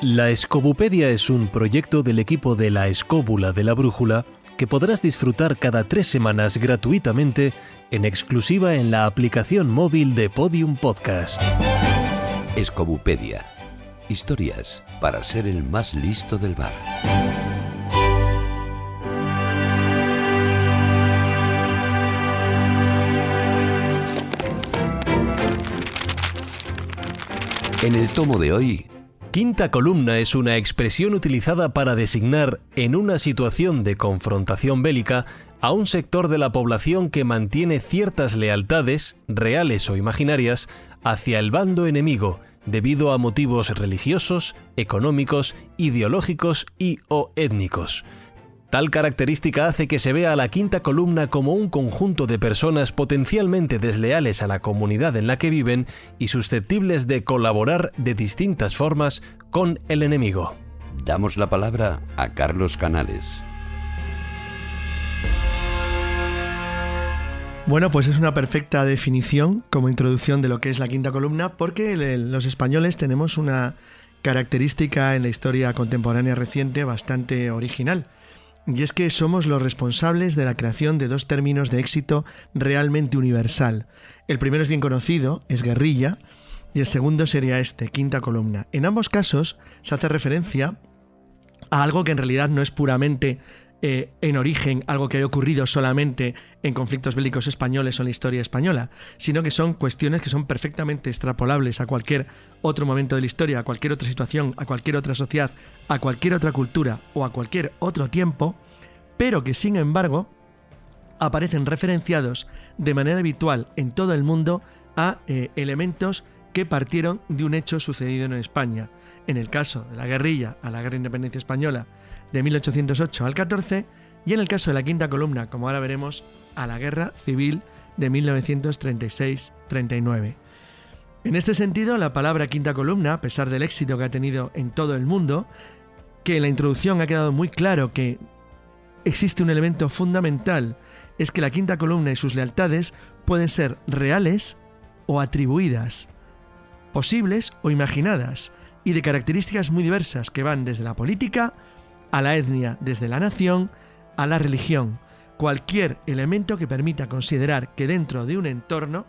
La Escobupedia es un proyecto del equipo de La Escóbula de la Brújula que podrás disfrutar cada 3 semanas gratuitamente en exclusiva en la aplicación móvil de Podium Podcast. Escobupedia. Historias para ser el más listo del bar. En el tomo de hoy... Quinta columna es una expresión utilizada para designar, en una situación de confrontación bélica, a un sector de la población que mantiene ciertas lealtades, reales o imaginarias, hacia el bando enemigo, debido a motivos religiosos, económicos, ideológicos y/o étnicos. Tal característica hace que se vea a la quinta columna como un conjunto de personas potencialmente desleales a la comunidad en la que viven y susceptibles de colaborar de distintas formas con el enemigo. Damos la palabra a Carlos Canales. Bueno, pues es una perfecta definición como introducción de lo que es la quinta columna, porque los españoles tenemos una característica en la historia contemporánea reciente bastante original. Y es que somos los responsables de la creación de dos términos de éxito realmente universal. El primero es bien conocido, es guerrilla, y el segundo sería quinta columna. En ambos casos se hace referencia a algo que en realidad no es puramente en origen algo que haya ocurrido solamente en conflictos bélicos españoles o en la historia española, sino que son cuestiones que son perfectamente extrapolables a cualquier otro momento de la historia, a cualquier otra situación, a cualquier otra sociedad, a cualquier otra cultura o a cualquier otro tiempo, pero que sin embargo aparecen referenciados de manera habitual en todo el mundo a elementos que partieron de un hecho sucedido en España. En el caso de la guerrilla, a la Guerra de Independencia Española de 1808 al 14, y en el caso de la quinta columna, como ahora veremos, a la Guerra Civil de 1936-39. En este sentido, la palabra quinta columna, a pesar del éxito que ha tenido en todo el mundo, que en la introducción ha quedado muy claro que existe un elemento fundamental, es que la quinta columna y sus lealtades pueden ser reales o atribuidas, posibles o imaginadas, y de características muy diversas que van desde la política a la etnia, desde la nación a la religión. Cualquier elemento que permita considerar que dentro de un entorno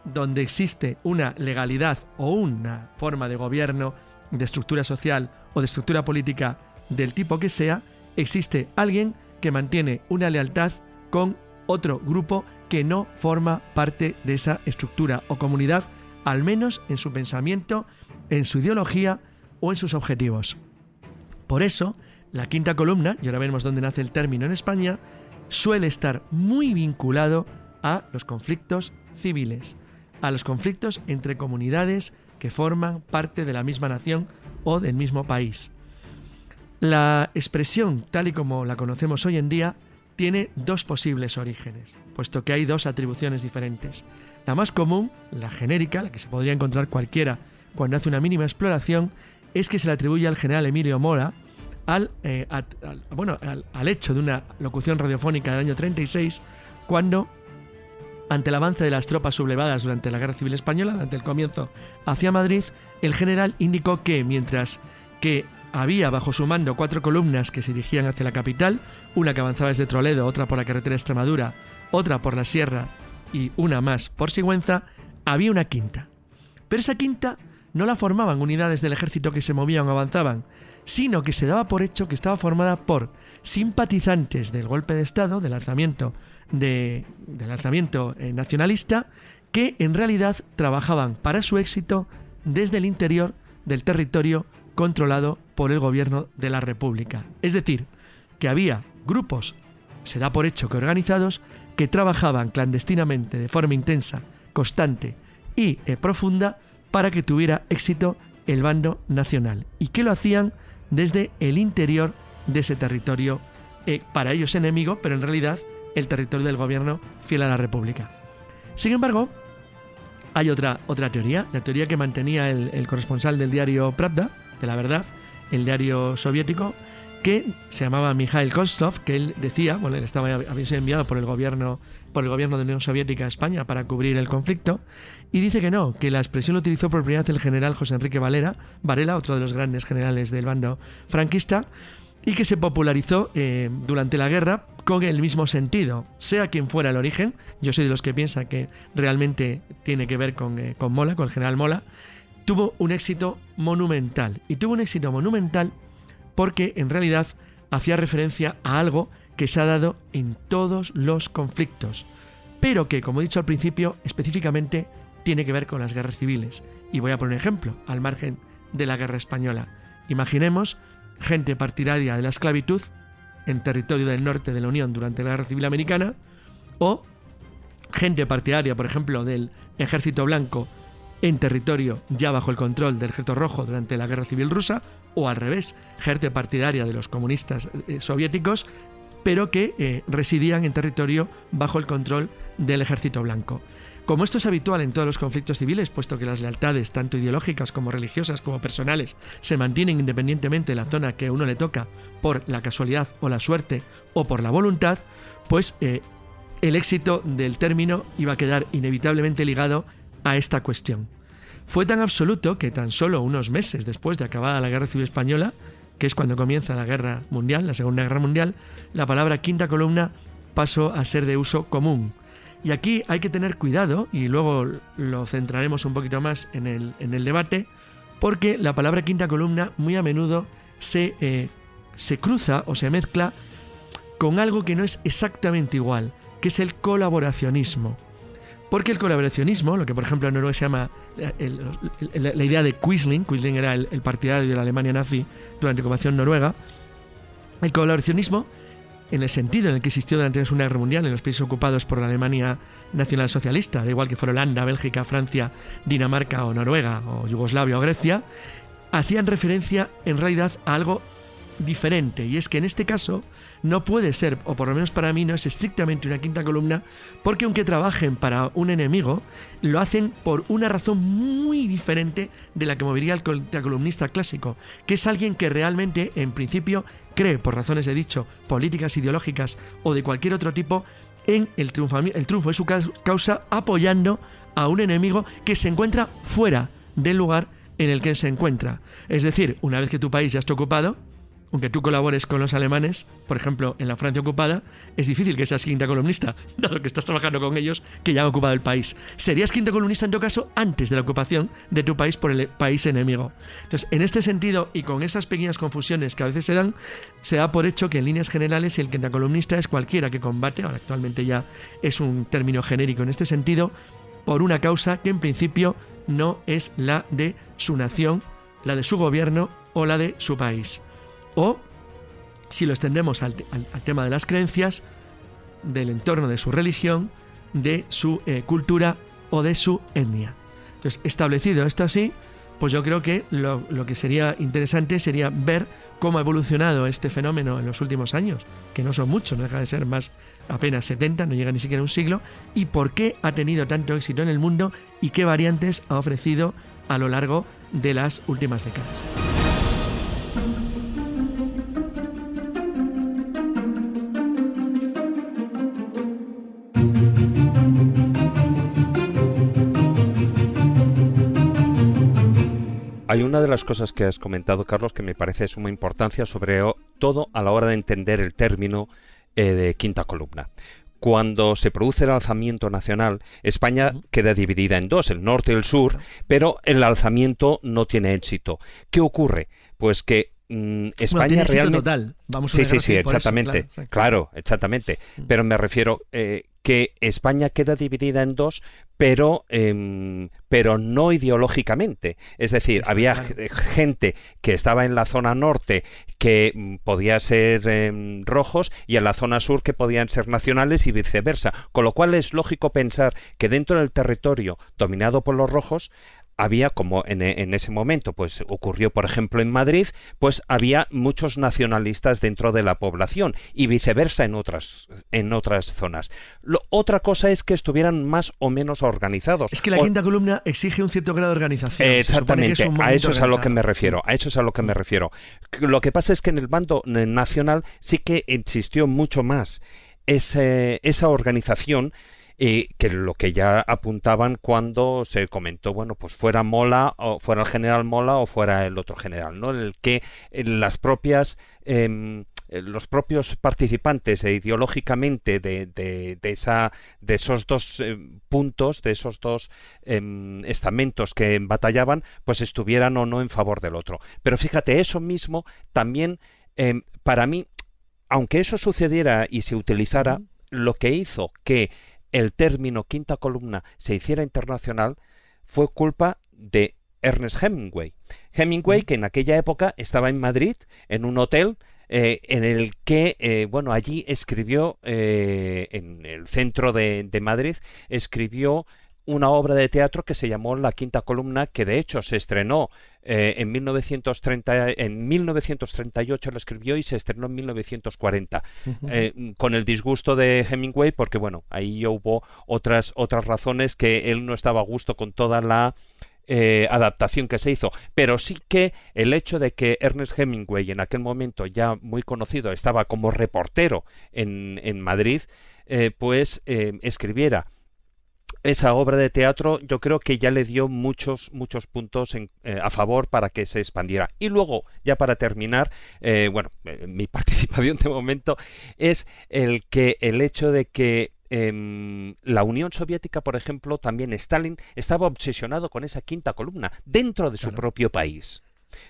donde existe una legalidad o una forma de gobierno, de estructura social o de estructura política del tipo que sea, existe alguien que mantiene una lealtad con otro grupo que no forma parte de esa estructura o comunidad, al menos en su pensamiento, en su ideología o en sus objetivos. Por eso, la quinta columna, y ahora veremos dónde nace el término en España, suele estar muy vinculado a los conflictos civiles, a los conflictos entre comunidades que forman parte de la misma nación o del mismo país. La expresión, tal y como la conocemos hoy en día, tiene dos posibles orígenes, puesto que hay dos atribuciones diferentes. La más común, la genérica, la que se podría encontrar cualquiera cuando hace una mínima exploración, es que se le atribuye al general Emilio Mora al hecho de una locución radiofónica del año 36, cuando, ante el avance de las tropas sublevadas durante la Guerra Civil Española, durante el comienzo hacia Madrid, el general indicó que mientras que había bajo su mando 4 columnas que se dirigían hacia la capital, una que avanzaba desde Toledo, otra por la carretera de Extremadura, otra por la Sierra y una más por Sigüenza, había una quinta. Pero esa quinta no la formaban unidades del ejército que se movían o avanzaban, sino que se daba por hecho que estaba formada por simpatizantes del golpe de Estado, del alzamiento nacionalista, que en realidad trabajaban para su éxito desde el interior del territorio controlado por el gobierno de la República. Es decir, que había grupos, se da por hecho que organizados, que trabajaban clandestinamente de forma intensa, constante y profunda para que tuviera éxito el bando nacional, y que lo hacían desde el interior de ese territorio, para ellos enemigo, pero en realidad el territorio del gobierno fiel a la República. Sin embargo, hay otra teoría, la teoría que mantenía el corresponsal del diario Pravda, de La Verdad, el diario soviético, que se llamaba Mikhail Kostov, que él decía, bueno, él había sido enviado por el gobierno de la Unión Soviética a España para cubrir el conflicto, y dice que no, que la expresión lo utilizó por primera vez el general José Enrique Varela, otro de los grandes generales del bando franquista, y que se popularizó durante la guerra con el mismo sentido, sea quien fuera el origen. Yo soy de los que piensa que realmente tiene que ver con Mola, con el general Mola. Tuvo un éxito monumental, y tuvo un éxito monumental porque en realidad hacía referencia a algo que se ha dado en todos los conflictos, pero que, como he dicho al principio, específicamente tiene que ver con las guerras civiles. Y voy a poner un ejemplo, al margen de la guerra española. Imaginemos gente partidaria de la esclavitud en territorio del norte de la Unión durante la Guerra Civil Americana, o gente partidaria, por ejemplo, del Ejército Blanco en territorio ya bajo el control del Ejército Rojo durante la Guerra Civil Rusa, o al revés, gente partidaria de los comunistas soviéticos, pero que residían en territorio bajo el control del Ejército Blanco. Como esto es habitual en todos los conflictos civiles, puesto que las lealtades, tanto ideológicas como religiosas como personales, se mantienen independientemente de la zona que a uno le toca por la casualidad o la suerte o por la voluntad, pues el éxito del término iba a quedar inevitablemente ligado a esta cuestión. Fue tan absoluto que tan solo unos meses después de acabada la Guerra Civil Española, que es cuando comienza la Guerra Mundial, la Segunda Guerra Mundial, la palabra quinta columna pasó a ser de uso común. Y aquí hay que tener cuidado, y luego lo centraremos un poquito más en el debate, porque la palabra quinta columna muy a menudo se cruza o se mezcla con algo que no es exactamente igual, que es el colaboracionismo. Porque el colaboracionismo, lo que por ejemplo en Noruega se llama la idea de Quisling era el partidario de la Alemania nazi durante la ocupación noruega, el colaboracionismo, en el sentido en el que existió durante la Segunda Guerra Mundial en los países ocupados por la Alemania nacionalsocialista, da igual que fuera Holanda, Bélgica, Francia, Dinamarca o Noruega o Yugoslavia o Grecia, hacían referencia en realidad a algo diferente, y es que en este caso no puede ser, o por lo menos para mí no es estrictamente una quinta columna, porque aunque trabajen para un enemigo, lo hacen por una razón muy diferente de la que movería el quintacolumnista clásico, que es alguien que realmente, en principio, cree, por razones, he dicho, políticas, ideológicas o de cualquier otro tipo, en el triunfo de su causa, apoyando a un enemigo que se encuentra fuera del lugar en el que se encuentra. Es decir, una vez que tu país ya está ocupado, aunque tú colabores con los alemanes, por ejemplo, en la Francia ocupada, es difícil que seas quinta columnista, dado que estás trabajando con ellos que ya han ocupado el país. Serías quinta columnista en todo caso antes de la ocupación de tu país por el país enemigo. Entonces, en este sentido, y con esas pequeñas confusiones que a veces se da por hecho que en líneas generales el quinta columnista es cualquiera que combate, ahora actualmente ya es un término genérico en este sentido, por una causa que en principio no es la de su nación, la de su gobierno o la de su país. O, si lo extendemos al tema de las creencias, del entorno de su religión, de su cultura o de su etnia. Entonces, establecido esto así, pues yo creo que lo que sería interesante sería ver cómo ha evolucionado este fenómeno en los últimos años, que no son muchos, no deja de ser más apenas 70, no llega ni siquiera a un siglo, y por qué ha tenido tanto éxito en el mundo y qué variantes ha ofrecido a lo largo de las últimas décadas. Hay una de las cosas que has comentado, Carlos, que me parece de suma importancia, sobre todo a la hora de entender el término de quinta columna. Cuando se produce el alzamiento nacional, España queda dividida en dos, el norte y el sur, pero el alzamiento no tiene éxito. ¿Qué ocurre? Pues que España tiene realmente... total. Vamos a sí, exactamente. Claro, exactamente. Pero me refiero que España queda dividida en dos, pero no ideológicamente. Es decir, había gente que estaba en la zona norte que podía ser rojos y en la zona sur que podían ser nacionales y viceversa. Con lo cual es lógico pensar que dentro del territorio dominado por los rojos había, como en ese momento pues ocurrió por ejemplo en Madrid, pues había muchos nacionalistas dentro de la población y viceversa en otras zonas. Otra cosa es que estuvieran más o menos organizados. Es que la quinta columna exige un cierto grado de organización. Exactamente, a eso es a lo que me refiero. Lo que pasa es que en el bando nacional sí que existió mucho más esa organización, que lo que ya apuntaban cuando se comentó, bueno, pues fuera Mola, o fuera el general Mola o fuera el otro general, ¿no? En el que los propios participantes ideológicamente de esos dos puntos, de esos dos estamentos que batallaban, pues estuvieran o no en favor del otro. Pero fíjate, eso mismo también, para mí, aunque eso sucediera y se utilizara, lo que hizo que el término quinta columna se hiciera internacional fue culpa de Ernest Hemingway. Hemingway, que en aquella época estaba en Madrid, en un hotel, en el que, allí escribió, en el centro de Madrid, escribió una obra de teatro que se llamó La Quinta Columna, que de hecho se estrenó en 1938 lo escribió y se estrenó en 1940, con el disgusto de Hemingway, porque bueno, ahí hubo otras razones, que él no estaba a gusto con toda la adaptación que se hizo, pero sí que el hecho de que Ernest Hemingway, en aquel momento ya muy conocido, estaba como reportero en Madrid, escribiera esa obra de teatro, yo creo que ya le dio muchos puntos a favor para que se expandiera. Y luego, ya para terminar, mi participación de momento es el hecho de que la Unión Soviética, por ejemplo, también Stalin estaba obsesionado con esa quinta columna dentro de su propio país.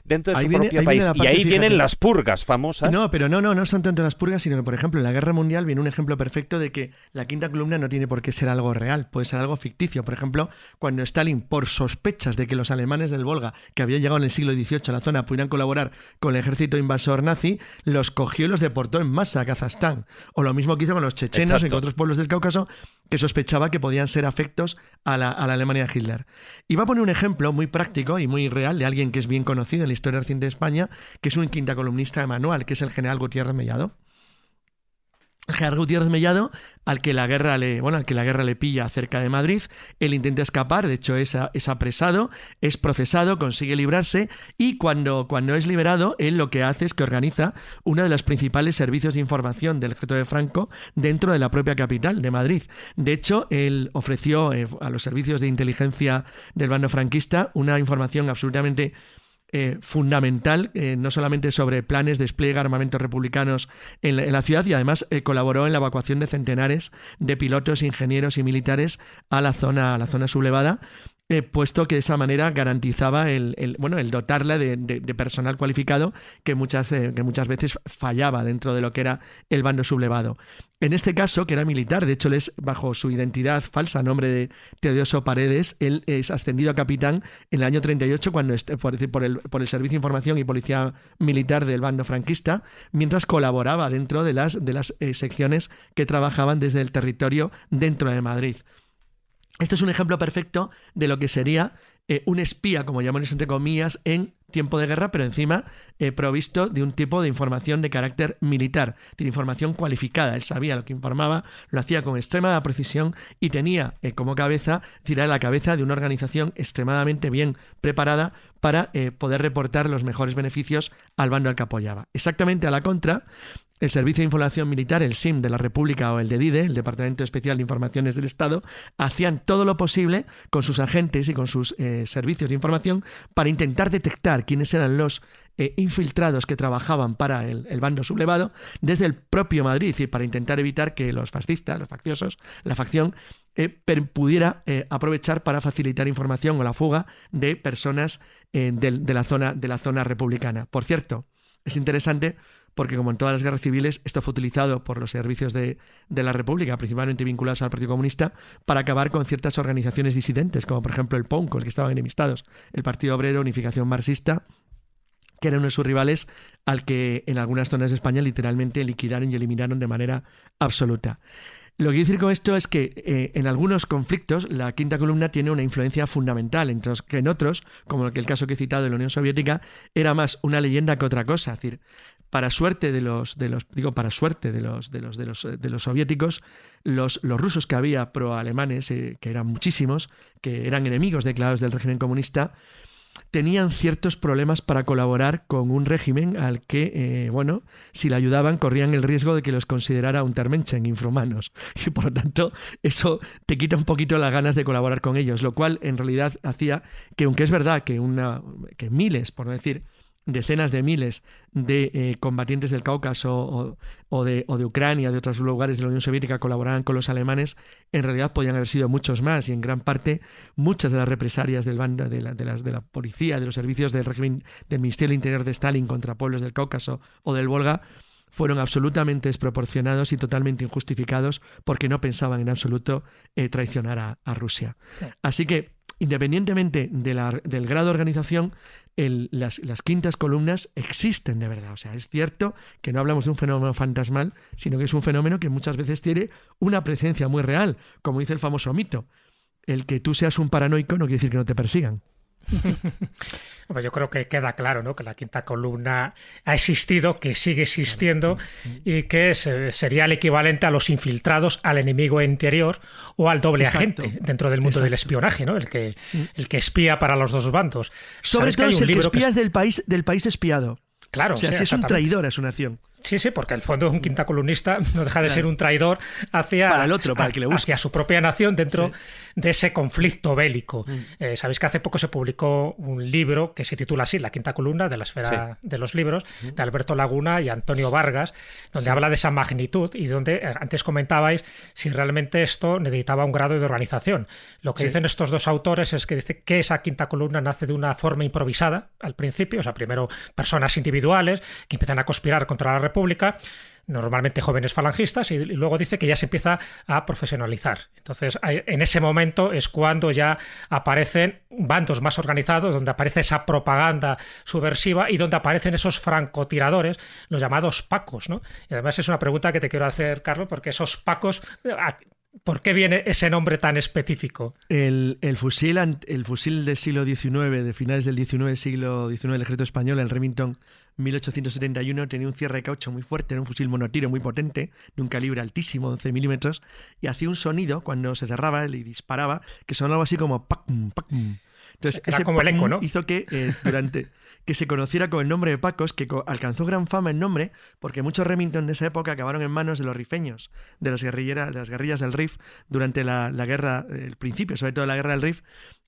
Dentro de su propio país. Y ahí vienen las purgas famosas. No, pero no son tanto las purgas, sino que, por ejemplo, en la Guerra Mundial viene un ejemplo perfecto de que la quinta columna no tiene por qué ser algo real, puede ser algo ficticio. Por ejemplo, cuando Stalin, por sospechas de que los alemanes del Volga, que habían llegado en el siglo XVIII a la zona, pudieran colaborar con el ejército invasor nazi, los cogió y los deportó en masa a Kazajstán. O lo mismo que hizo con los chechenos y con otros pueblos del Cáucaso, que sospechaba que podían ser afectos a la Alemania de Hitler. Y va a poner un ejemplo muy práctico y muy real de alguien que es bien conocido en la historia reciente de España, que es un quinta columnista de manual, que es el general Gutiérrez Mellado. El general Gutiérrez Mellado, al que la guerra le pilla cerca de Madrid, él intenta escapar, de hecho es apresado, es procesado, consigue librarse, y cuando es liberado, él lo que hace es que organiza uno de los principales servicios de información del ejército de Franco dentro de la propia capital de Madrid. De hecho, él ofreció a los servicios de inteligencia del bando franquista una información absolutamente fundamental, no solamente sobre planes de despliegue, armamentos republicanos en la ciudad, y además colaboró en la evacuación de centenares de pilotos, ingenieros y militares a la zona sublevada, puesto que de esa manera garantizaba el dotarla de personal cualificado que muchas veces fallaba dentro de lo que era el bando sublevado. En este caso, que era militar, de hecho, él es, bajo su identidad falsa, nombre de Teodoso Paredes, él es ascendido a capitán en el año 38 cuando por el Servicio de Información y Policía Militar del bando franquista, mientras colaboraba dentro de las secciones que trabajaban desde el territorio dentro de Madrid. Este es un ejemplo perfecto de lo que sería un espía, como llamamos entre comillas, en tiempo de guerra, pero encima provisto de un tipo de información de carácter militar, de información cualificada. Él sabía lo que informaba, lo hacía con extrema precisión y tenía como cabeza, tirar la cabeza de una organización extremadamente bien preparada para poder reportar los mejores beneficios al bando al que apoyaba. Exactamente a la contra, el Servicio de Información Militar, el SIM de la República o el de DIDE, el Departamento Especial de Informaciones del Estado, hacían todo lo posible con sus agentes y con sus servicios de información para intentar detectar quiénes eran los infiltrados que trabajaban para el bando sublevado desde el propio Madrid, y para intentar evitar que los fascistas, los facciosos, la facción pudiera aprovechar para facilitar información o la fuga de personas de la zona republicana. Por cierto, es interesante porque, como en todas las guerras civiles, esto fue utilizado por los servicios de la República, principalmente vinculados al Partido Comunista, para acabar con ciertas organizaciones disidentes, como por ejemplo el POUM, con el que estaban enemistados, el Partido Obrero Unificación Marxista, que era uno de sus rivales, al que en algunas zonas de España literalmente liquidaron y eliminaron de manera absoluta. Lo que quiero decir con esto es que en algunos conflictos la quinta columna tiene una influencia fundamental, que en otros, como el caso que he citado de la Unión Soviética, era más una leyenda que otra cosa. Es decir, para suerte de los soviéticos, los rusos que había pro-alemanes, que eran muchísimos, que eran enemigos declarados del régimen comunista, tenían ciertos problemas para colaborar con un régimen al que, si le ayudaban, corrían el riesgo de que los considerara Untermenschen, infrahumanos. Y por lo tanto, eso te quita un poquito las ganas de colaborar con ellos, lo cual en realidad hacía que, aunque es verdad que miles, por no decir decenas de miles de combatientes del Cáucaso o de Ucrania, de otros lugares de la Unión Soviética colaboraban con los alemanes, en realidad podían haber sido muchos más, y en gran parte muchas de las represalias del bando de la policía, de los servicios del régimen del Ministerio del Interior de Stalin contra pueblos del Cáucaso o del Volga fueron absolutamente desproporcionados y totalmente injustificados porque no pensaban en absoluto traicionar a Rusia. Así que, independientemente del grado de organización, las quintas columnas existen de verdad. O sea, es cierto que no hablamos de un fenómeno fantasmal, sino que es un fenómeno que muchas veces tiene una presencia muy real, como dice el famoso mito. El que tú seas un paranoico no quiere decir que no te persigan. Pues yo creo que queda claro, ¿no?, que la quinta columna ha existido, que sigue existiendo y que sería el equivalente a los infiltrados, al enemigo interior o al doble agente dentro del mundo del espionaje, ¿no? El que espía para los dos bandos. Sobre todo es el que espía del país espiado. Claro, o sea, si es un traidor a su nación. Sí, porque en el fondo un quinta columnista no deja de ser un traidor hacia el otro, para el que le busque, hacia su propia nación dentro de ese conflicto bélico. Sabéis que hace poco se publicó un libro que se titula así, La quinta columna, de la esfera de los libros, de Alberto Laguna y Antonio Vargas, donde habla de esa magnitud y donde antes comentabais si realmente esto necesitaba un grado de organización. Lo que dicen estos dos autores es que dice que esa quinta columna nace de una forma improvisada al principio, o sea, primero personas individuales que empiezan a conspirar contra la República, normalmente jóvenes falangistas, y luego dice que ya se empieza a profesionalizar. Entonces, en ese momento es cuando ya aparecen bandos más organizados, donde aparece esa propaganda subversiva y donde aparecen esos francotiradores, los llamados pacos, ¿no? Y además es una pregunta que te quiero hacer, Carlos, porque esos pacos, ¿por qué viene ese nombre tan específico? El fusil del siglo XIX, de finales del siglo XIX, del ejército español, el Remington 1871, tenía un cierre de caucho muy fuerte, era un fusil monotiro muy potente, de un calibre altísimo, 11 milímetros, y hacía un sonido cuando se cerraba y disparaba, que sonaba así como pacum, pacum. Entonces, era ese como el eco, ¿no? Hizo que que se conociera con el nombre de Pacos, que alcanzó gran fama el nombre, porque muchos Remington de esa época acabaron en manos de los rifeños, de las guerrillas del Rif, durante la guerra, el principio, sobre todo la guerra del Rif,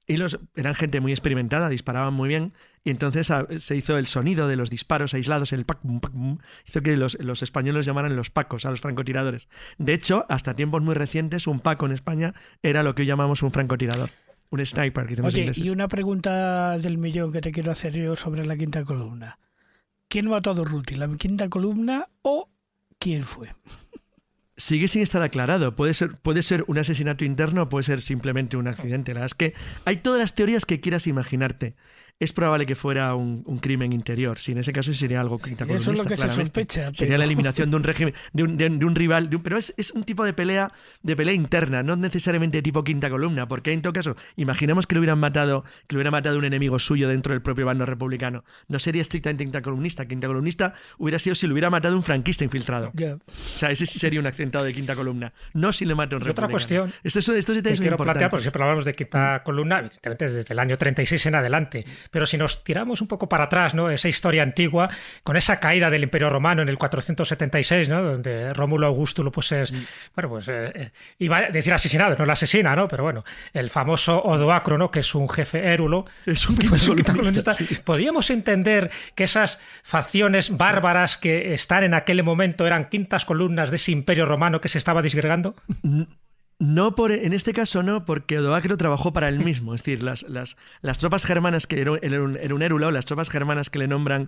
y eran gente muy experimentada, disparaban muy bien, y entonces se hizo el sonido de los disparos aislados, el pacum, pacum, hizo que los españoles llamaran los pacos a los francotiradores. De hecho, hasta tiempos muy recientes, un paco en España era lo que hoy llamamos un francotirador. Un sniper, que Oye, ingleses. Y una pregunta del millón que te quiero hacer yo sobre la quinta columna. ¿Quién mató a Durruti? ¿La quinta columna o quién fue? Sigue sin estar aclarado. Puede ser un asesinato interno o puede ser simplemente un accidente. La verdad es que hay todas las teorías que quieras imaginarte. Es probable que fuera un crimen interior. Si en ese caso sería algo quinta columnista. Eso es lo que se sospecha. Sería la eliminación de un régimen, de un rival. Pero es un tipo de pelea interna, no necesariamente tipo quinta columna, porque en todo caso, imaginemos que lo hubiera matado un enemigo suyo dentro del propio bando republicano. No sería estrictamente quinta columnista. Quinta columnista hubiera sido si lo hubiera matado un franquista infiltrado. Yeah. O sea, ese sí sería un accidentado de quinta columna. No si le mata un republicano. Otra cuestión estos detalles que quiero plantear, porque siempre hablamos de quinta columna, evidentemente desde el año 36 en adelante. Pero si nos tiramos un poco para atrás, ¿no?, esa historia antigua, con esa caída del Imperio Romano en el 476, ¿no?, donde Rómulo Augustulo iba a decir asesinado, no lo asesina, ¿no?, pero bueno, el famoso Odoacro, ¿no?, que es un jefe érulo, es un quinta columnista. Sí. ¿Podríamos entender que esas facciones bárbaras que están en aquel momento eran quintas columnas de ese Imperio Romano que se estaba disgregando? No, en este caso no, porque Odoacro trabajó para él mismo. Es decir, las tropas germanas, que era un érulo, las tropas germanas que le nombran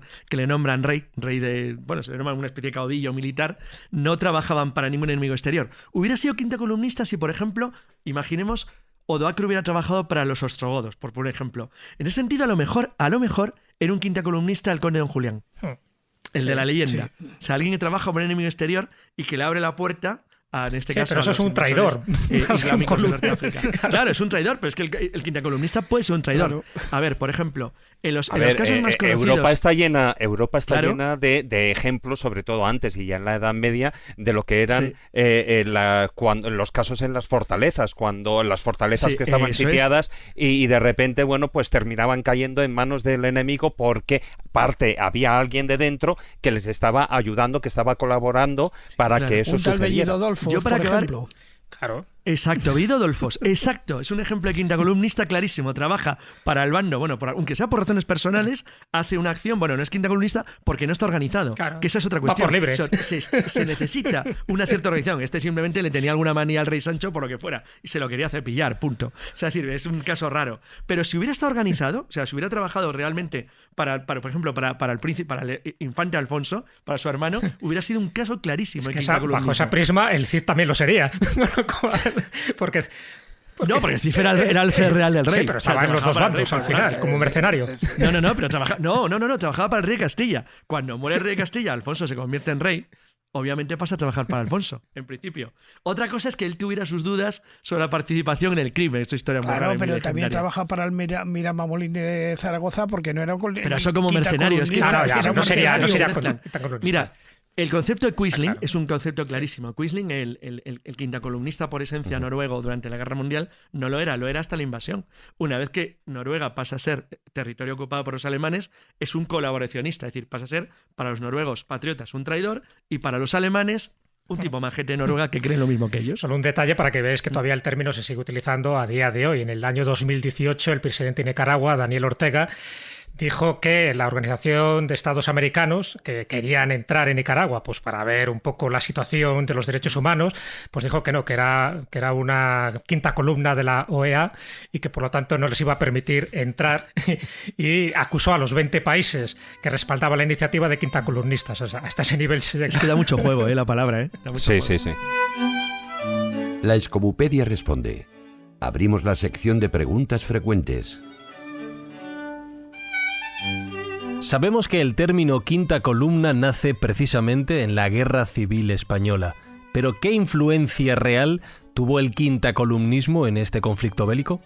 rey de, bueno, se le nombran una especie de caudillo militar, no trabajaban para ningún enemigo exterior. Hubiera sido quinta columnista si, por ejemplo, imaginemos, Odoacro hubiera trabajado para los ostrogodos, por ejemplo. En ese sentido, a lo mejor, era un quinta columnista el conde Don Julián. El de la leyenda. Sí. O sea, alguien que trabaja para un enemigo exterior y que le abre la puerta en este Sí, caso. pero eso es un traidor. Islámicos de Norte de África. Claro, es un traidor, pero es que el quintacolumnista puede ser un traidor. Claro. A ver, por ejemplo, en los casos más conocidos. Europa está Claro. llena de ejemplos, sobre todo antes y ya en la Edad Media, de lo que eran cuando, en los casos en las fortalezas, cuando las fortalezas Sí, que estaban eso sitiadas y de repente, bueno, pues terminaban cayendo en manos del enemigo porque había alguien de dentro que les estaba ayudando, que estaba colaborando para claro. que eso Un tal sucediera. Bellido Adolfo, Yo para por acabar- ejemplo. Claro. Exacto, Bellido Adolfos, exacto. Es un ejemplo de quintacolumnista clarísimo. Trabaja para el bando, bueno, aunque sea por razones personales, hace una acción, bueno, no es quintacolumnista porque no está organizado. Claro. Que esa es otra Va cuestión. por libre. Se necesita una cierta organización. Este simplemente le tenía alguna manía al rey Sancho por lo que fuera y se lo quería cepillar, punto. O sea, es decir, es un caso raro. Pero si hubiera estado organizado, o sea, si hubiera trabajado realmente por ejemplo, para el príncipe, para el infante Alfonso, para su hermano, hubiera sido un caso clarísimo. Es de que quintacolumnismo. bajo ese prisma, el Cid también lo sería. porque No, porque el Cid era el fe real del rey. Sí, pero O sea, estaba en los dos trabajaba para el bandos rey, al para el final, como mercenario. No, pero trabajaba para el rey de Castilla. Cuando muere el rey de Castilla, Alfonso se convierte en rey, obviamente pasa a trabajar para Alfonso, en principio. Otra cosa es que él tuviera sus dudas sobre la participación en el crimen. Esta historia es muy Claro, rara y muy pero también legendaria. trabaja para el Miramamolín de Zaragoza porque no era Pero eso como mercenario, es que Claro, es ya, que no sería mercenario. quintacolumnista. Mira, el concepto de Quisling Está claro. es un concepto clarísimo. Quisling, el quintacolumnista por esencia noruego durante la Guerra Mundial, no lo era hasta la invasión. Una vez que Noruega pasa a ser territorio ocupado por los alemanes, es un colaboracionista, es decir, pasa a ser para los noruegos patriotas un traidor y para los alemanes un tipo majete de Noruega que cree lo mismo que ellos. Solo un detalle para que veáis que todavía el término se sigue utilizando a día de hoy. En el año 2018, el presidente de Nicaragua, Daniel Ortega, dijo que la Organización de Estados Americanos, que querían entrar en Nicaragua pues para ver un poco la situación de los derechos humanos, pues dijo que no, que era una quinta columna de la OEA y que por lo tanto no les iba a permitir entrar y acusó a los 20 países que respaldaban la iniciativa de quinta columnistas. O sea, hasta ese nivel se llega. Es que da mucho juego, la palabra, Da mucho Sí, juego. sí, sí. La Escobupedia responde. Abrimos la sección de preguntas frecuentes. Sabemos que el término quinta columna nace precisamente en la Guerra Civil Española, pero ¿qué influencia real tuvo el quintacolumnismo en este conflicto bélico?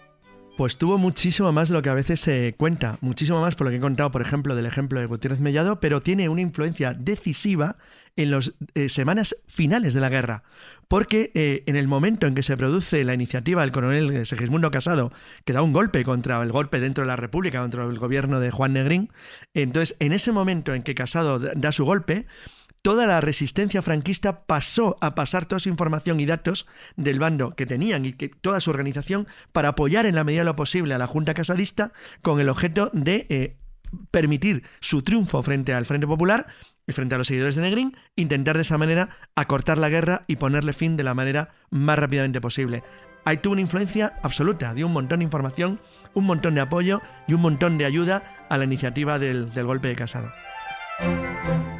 Pues tuvo muchísimo más de lo que a veces se cuenta, muchísimo más por lo que he contado, por ejemplo, del ejemplo de Gutiérrez Mellado, pero tiene una influencia decisiva en las semanas finales de la guerra, porque en el momento en que se produce la iniciativa del coronel Segismundo Casado, que da un golpe contra el golpe dentro de la República, contra el gobierno de Juan Negrín, entonces en ese momento en que Casado da su golpe, toda la resistencia franquista pasó a pasar toda su información y datos del bando que tenían y que toda su organización para apoyar en la medida de lo posible a la Junta Casadista con el objeto de permitir su triunfo frente al Frente Popular y frente a los seguidores de Negrín, intentar de esa manera acortar la guerra y ponerle fin de la manera más rápidamente posible. Ahí tuvo una influencia absoluta, dio un montón de información, un montón de apoyo y un montón de ayuda a la iniciativa del golpe de Casado.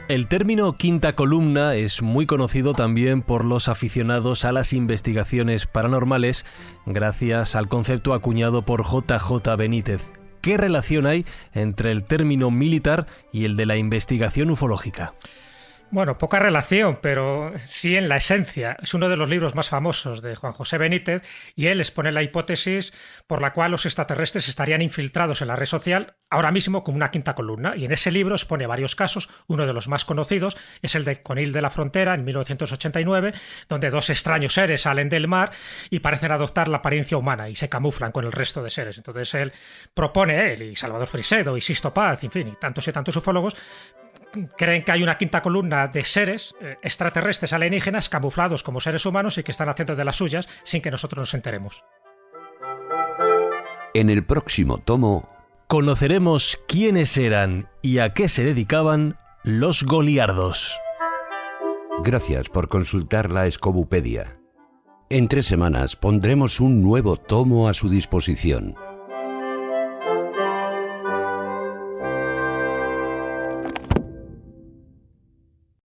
El término quinta columna es muy conocido también por los aficionados a las investigaciones paranormales gracias al concepto acuñado por J.J. Benítez. ¿Qué relación hay entre el término militar y el de la investigación ufológica? Bueno, poca relación, pero sí en la esencia. Es uno de los libros más famosos de Juan José Benítez y él expone la hipótesis por la cual los extraterrestres estarían infiltrados en la red social ahora mismo como una quinta columna. Y en ese libro expone varios casos. Uno de los más conocidos es el de Conil de la Frontera en 1989, donde dos extraños seres salen del mar y parecen adoptar la apariencia humana y se camuflan con el resto de seres. Entonces él propone, él y Salvador Frisedo y Sisto Paz, en fin, y tantos ufólogos, creen que hay una quinta columna de seres extraterrestres alienígenas camuflados como seres humanos y que están haciendo de las suyas sin que nosotros nos enteremos. En el próximo tomo, conoceremos quiénes eran y a qué se dedicaban los goliardos. gracias por consultar la Escobupedia. En 3 semanas pondremos un nuevo tomo a su disposición.